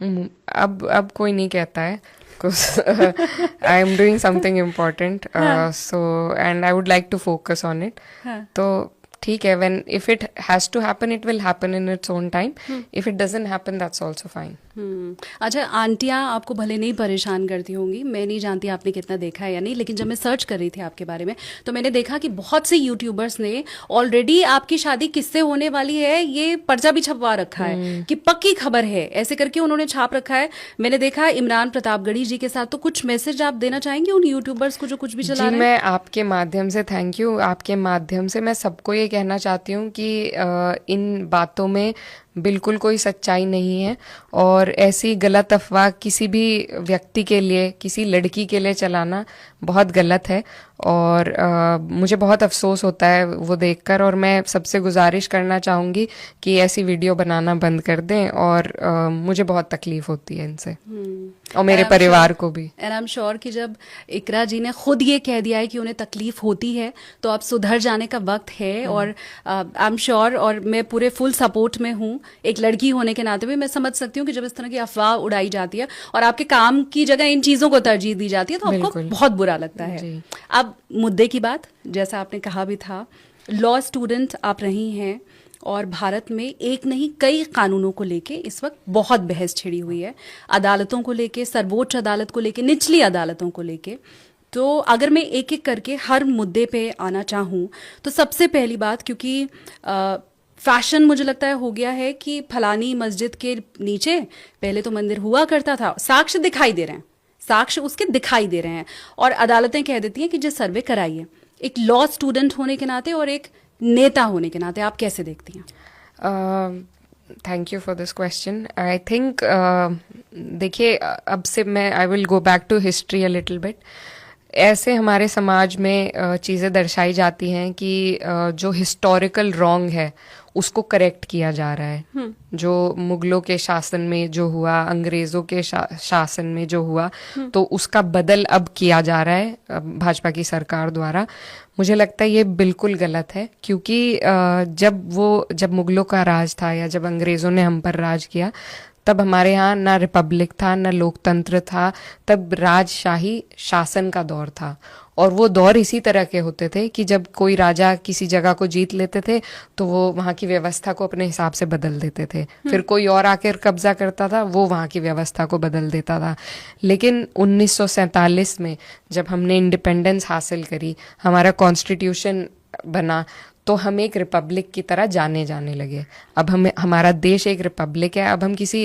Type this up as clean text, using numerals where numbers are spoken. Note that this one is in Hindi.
अब कोई नहीं कहता है because I am doing something important, so and I would like to focus on it. तो ठीक है, when if it has to happen, it will happen in its own time. If it doesn't happen, that's also fine. अच्छा, आंटियाँ आपको भले नहीं परेशान करती होंगी, मैं नहीं जानती आपने कितना देखा है या नहीं, लेकिन जब मैं सर्च कर रही थी आपके बारे में तो मैंने देखा कि बहुत से यूट्यूबर्स ने ऑलरेडी आपकी शादी किससे होने वाली है ये पर्चा भी छपवा रखा है कि पक्की खबर है, ऐसे करके उन्होंने छाप रखा है। मैंने देखा इमरान प्रतापगढ़ी जी के साथ, तो कुछ मैसेज आप देना चाहेंगे उन यूट्यूबर्स को जो कुछ भी चला रहे हैं? मैं आपके माध्यम से थैंक यू, आपके माध्यम से मैं सबको ये कहना चाहती हूँ कि इन बातों में बिल्कुल कोई सच्चाई नहीं है और ऐसी गलत अफवाह किसी भी व्यक्ति के लिए, किसी लड़की के लिए चलाना बहुत गलत है और मुझे बहुत अफसोस होता है वो देखकर और मैं सबसे गुजारिश करना चाहूँगी कि ऐसी वीडियो बनाना बंद कर दें और मुझे बहुत तकलीफ होती है इनसे और मेरे परिवार को भी। एंड आई एम श्योर कि जब इकरा जी ने खुद ये कह दिया है कि उन्हें तकलीफ होती है तो अब सुधर जाने का वक्त है और आई एम श्योर, और मैं पूरे फुल सपोर्ट में हूँ। एक लड़की होने के नाते भी मैं समझ सकती हूँ कि जब इस तरह की अफवाह उड़ाई जाती है और आपके काम की जगह इन चीज़ों को तरजीह दी जाती है तो आपको बहुत बुरा लगता है। अब मुद्दे की बात, जैसा आपने कहा भी था, लॉ स्टूडेंट आप रही हैं और भारत में एक नहीं कई कानूनों को लेके इस वक्त बहुत बहस छिड़ी हुई है, अदालतों को लेके, सर्वोच्च अदालत को लेके, निचली अदालतों को लेके। तो अगर मैं एक एक करके हर मुद्दे पे आना चाहूँ तो सबसे पहली बात, क्योंकि फैशन मुझे लगता है हो गया है कि फलानी मस्जिद के नीचे पहले तो मंदिर हुआ करता था, साक्ष्य दिखाई दे रहे हैं, साक्ष्य उसके दिखाई दे रहे हैं और अदालतें कह देती हैं कि जो सर्वे कराइए। एक लॉ स्टूडेंट होने के नाते और एक नेता होने के नाते आप कैसे देखती हैं? Thank you for this question. I think देखिए, अब से मैं I will go back to history a little bit. ऐसे हमारे समाज में चीज़ें दर्शाई जाती हैं कि जो हिस्टोरिकल रॉन्ग है उसको करेक्ट किया जा रहा है। जो मुगलों के शासन में जो हुआ, अंग्रेज़ों के शासन में जो हुआ, तो उसका बदल अब किया जा रहा है भाजपा की सरकार द्वारा। मुझे लगता है ये बिल्कुल गलत है क्योंकि जब मुगलों का राज था या जब अंग्रेज़ों ने हम पर राज किया तब हमारे यहाँ ना रिपब्लिक था, ना लोकतंत्र था, तब राजशाही शासन का दौर था। और वो दौर इसी तरह के होते थे कि जब कोई राजा किसी जगह को जीत लेते थे तो वो वहाँ की व्यवस्था को अपने हिसाब से बदल देते थे, फिर कोई और आकर कब्जा करता था, वो वहाँ की व्यवस्था को बदल देता था। लेकिन 1947 में जब हमने इंडिपेंडेंस हासिल करी, हमारा कॉन्स्टिट्यूशन बना, तो हम एक रिपब्लिक की तरह जाने लगे। अब हमारा देश एक रिपब्लिक है। अब हम किसी